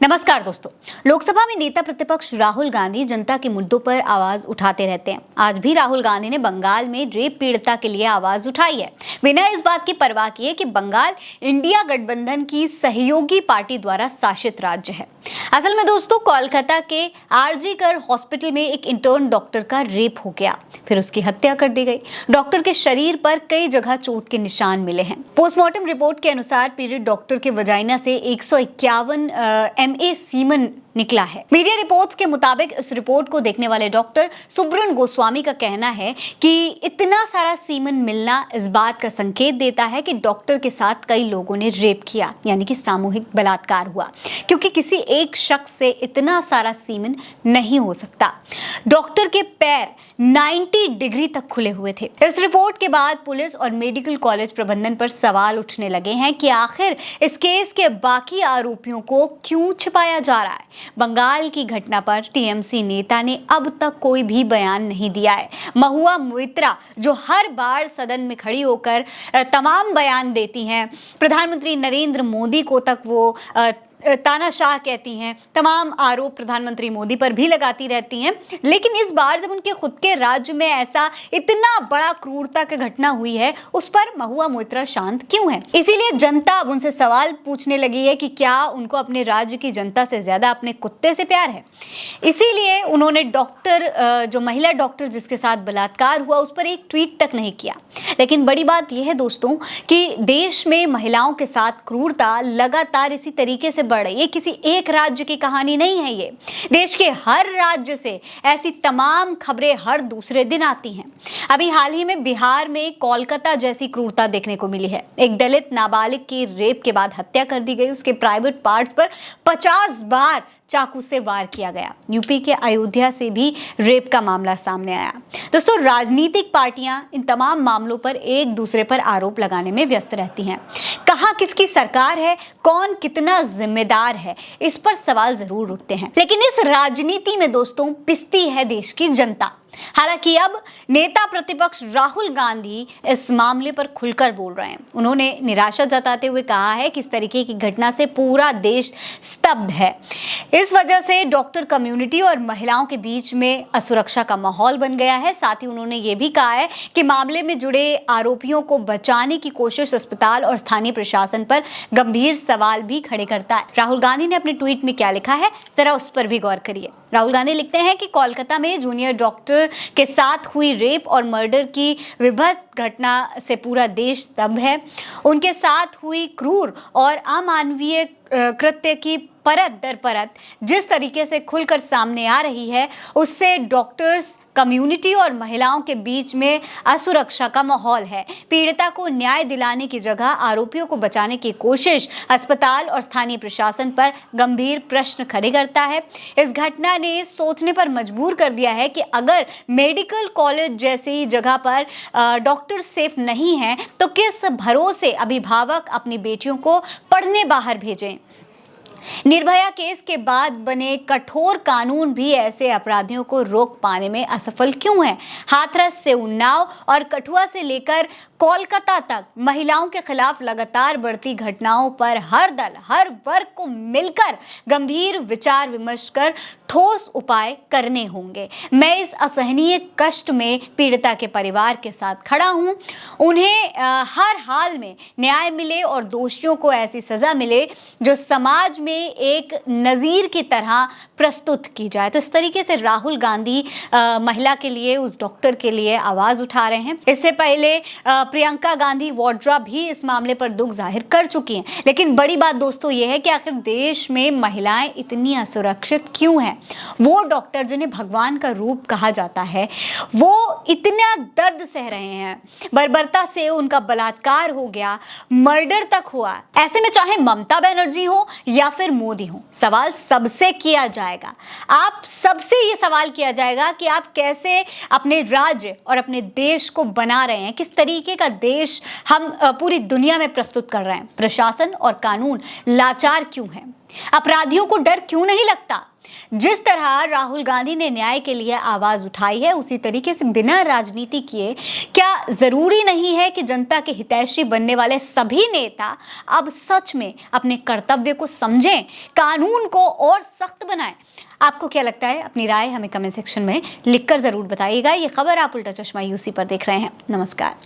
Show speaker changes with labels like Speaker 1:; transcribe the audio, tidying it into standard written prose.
Speaker 1: नमस्कार दोस्तों। लोकसभा में नेता प्रतिपक्ष राहुल गांधी जनता के मुद्दों पर आवाज उठाते रहते हैं। आज भी राहुल गांधी ने बंगाल में रेप पीड़िता के लिए आवाज उठाई है, बिना इस बात की परवाह किए कि बंगाल इंडिया गठबंधन की सहयोगी पार्टी द्वारा शासित राज्य है। असल में दोस्तों, कोलकाता के आरजी कर हॉस्पिटल में एक इंटर्न डॉक्टर का रेप हो गया, फिर उसकी हत्या कर दी गई। डॉक्टर के शरीर पर कई जगह चोट के निशान मिले हैं। पोस्टमार्टम रिपोर्ट के अनुसार पीड़ित डॉक्टर के वजाइना से 151 MA सीमन निकला है। मीडिया रिपोर्ट्स के मुताबिक इस रिपोर्ट को देखने वाले डॉक्टर सुब्रन गोस्वामी का कहना है कि इतना सारा सीमन मिलना इस बात का संकेत देता है कि डॉक्टर के साथ कई लोगों ने रेप किया, यानी कि सामूहिक बलात्कार हुआ, क्योंकि किसी एक शख्स से इतना सारा सीमन नहीं हो सकता। डॉक्टर के पैर 90 डिग्री तक खुले हुए थे। इस रिपोर्ट के बाद पुलिस और मेडिकल कॉलेज प्रबंधन पर सवाल उठने लगे हैं कि आखिर इस केस के बाकी आरोपियों को क्यों छिपाया जा रहा है। बंगाल की घटना पर टीएमसी नेता ने अब तक कोई भी बयान नहीं दिया है। महुआ मोइत्रा, जो हर बार सदन में खड़ी होकर तमाम बयान देती हैं, प्रधानमंत्री नरेंद्र मोदी को तक वो तानाशाह कहती हैं, तमाम आरोप प्रधानमंत्री मोदी पर भी लगाती रहती हैं, लेकिन इस बार जब उनके खुद के राज्य में ऐसा इतना बड़ा क्रूरता की घटना हुई है, उस पर महुआ मोइत्रा शांत क्यों है। इसीलिए जनता अब उनसे सवाल पूछने लगी है कि क्या उनको अपने राज्य की जनता से ज्यादा अपने कुत्ते से प्यार है। इसीलिए उन्होंने जो महिला डॉक्टर जिसके साथ बलात्कार हुआ, उस पर एक ट्वीट तक नहीं किया। लेकिन बड़ी बात यह है दोस्तों कि देश में महिलाओं के साथ क्रूरता लगातार इसी तरीके से ये किसी एक राज्य की कहानी नहीं है। ये देश के हर राज्य से ऐसी तमाम खबरें हर दूसरे दिन आती हैं। अभी हाल ही में बिहार में कोलकाता जैसी क्रूरता देखने को मिली है। एक दलित नाबालिग की रेप के बाद हत्या कर दी गई, उसके प्राइवेट पार्ट्स पर 50 बार चाकू से वार किया गया। यूपी के अयोध्या से भी रेप का मामला सामने आया। दोस्तों, राजनीतिक पार्टियां इन तमाम मामलों पर एक दूसरे पर आरोप लगाने में व्यस्त रहती हैं। कहां किसकी सरकार है, कौन कितना जिम्मेदार है, इस पर सवाल जरूर उठते हैं। लेकिन इस राजनीति में दोस्तों पिसती है देश की जनता। हालांकि अब नेता प्रतिपक्ष राहुल गांधी इस मामले पर खुलकर बोल रहे हैं। उन्होंने निराशा जताते हुए कहा है कि इस तरीके की घटना से पूरा देश स्तब्ध है। इस वजह से डॉक्टर कम्युनिटी और महिलाओं के बीच में असुरक्षा का माहौल बन गया है। साथ ही उन्होंने ये भी कहा है कि मामले में जुड़े आरोपियों को बचाने की कोशिश अस्पताल और स्थानीय प्रशासन पर गंभीर सवाल भी खड़े करता है। राहुल गांधी ने अपने ट्वीट में क्या लिखा है, जरा उस पर भी गौर करिए। राहुल गांधी लिखते हैं कि कोलकाता में जूनियर डॉक्टर के साथ हुई रेप और मर्डर की विभत्स घटना से पूरा देश स्तब्ध है। उनके साथ हुई क्रूर और अमानवीय कृत्य की परत दर परत जिस तरीके से खुलकर सामने आ रही है, उससे डॉक्टर्स कम्युनिटी और महिलाओं के बीच में असुरक्षा का माहौल है। पीड़िता को न्याय दिलाने की जगह आरोपियों को बचाने की कोशिश अस्पताल और स्थानीय प्रशासन पर गंभीर प्रश्न खड़े करता है। इस घटना ने सोचने पर मजबूर कर दिया है कि अगर मेडिकल कॉलेज जैसी जगह पर डॉक्टर सेफ नहीं हैं, तो किस भरोसे अभिभावक अपनी बेटियों को पढ़ने बाहर भेजें। निर्भया केस के बाद बने कठोर कानून भी ऐसे अपराधियों को रोक पाने में असफल क्यों है। हाथरस से उन्नाव और कठुआ से लेकर कोलकाता तक महिलाओं के खिलाफ लगातार बढ़ती घटनाओं पर हर दल हर वर्ग को मिलकर गंभीर विचार विमर्श कर ठोस उपाय करने होंगे। मैं इस असहनीय कष्ट में पीड़िता के परिवार के साथ खड़ा हूं। उन्हें हर हाल में न्याय मिले और दोषियों को ऐसी सजा मिले जो समाज में एक नजीर की तरह प्रस्तुत की जाए। तो इस तरीके से राहुल गांधी महिला के लिए, उस डॉक्टर के लिए आवाज उठा रहे हैं। इससे पहले प्रियंका गांधी वाड्रा भी इस मामले पर दुख जाहिर कर चुकी हैं। लेकिन बड़ी बात दोस्तों यह है कि आखिर देश में महिलाएं इतनी असुरक्षित क्यों हैं। वो डॉक्टर जिन्हें भगवान का रूप कहा जाता है, वो इतना दर्द सह रहे हैं। बर्बरता से उनका बलात्कार हो गया, मर्डर तक हुआ। ऐसे में चाहे ममता बनर्जी हो या फिर मोदी हो, सवाल सबसे किया जाएगा। आप सबसे ये सवाल किया जाएगा कि आप कैसे अपने राज्य और अपने देश को बना रहे हैं, किस तरीके का देश हम पूरी दुनिया में प्रस्तुत कर रहे हैं। प्रशासन और कानून लाचार क्यों है, अपराधियों को डर क्यों नहीं लगता। जिस तरह राहुल गांधी ने न्याय के लिए आवाज उठाई है, उसी तरीके से बिना राजनीति किए क्या जरूरी नहीं है कि जनता के हितैषी बनने वाले सभी नेता अब सच में अपने कर्तव्य को समझें, कानून को और सख्त बनाएं? आपको क्या लगता है? अपनी राय हमें कमेंट सेक्शन में लिखकर जरूर बताइएगा। ये खबर आप उल्टा चश्मा यूसी पर देख रहे हैं। नमस्कार।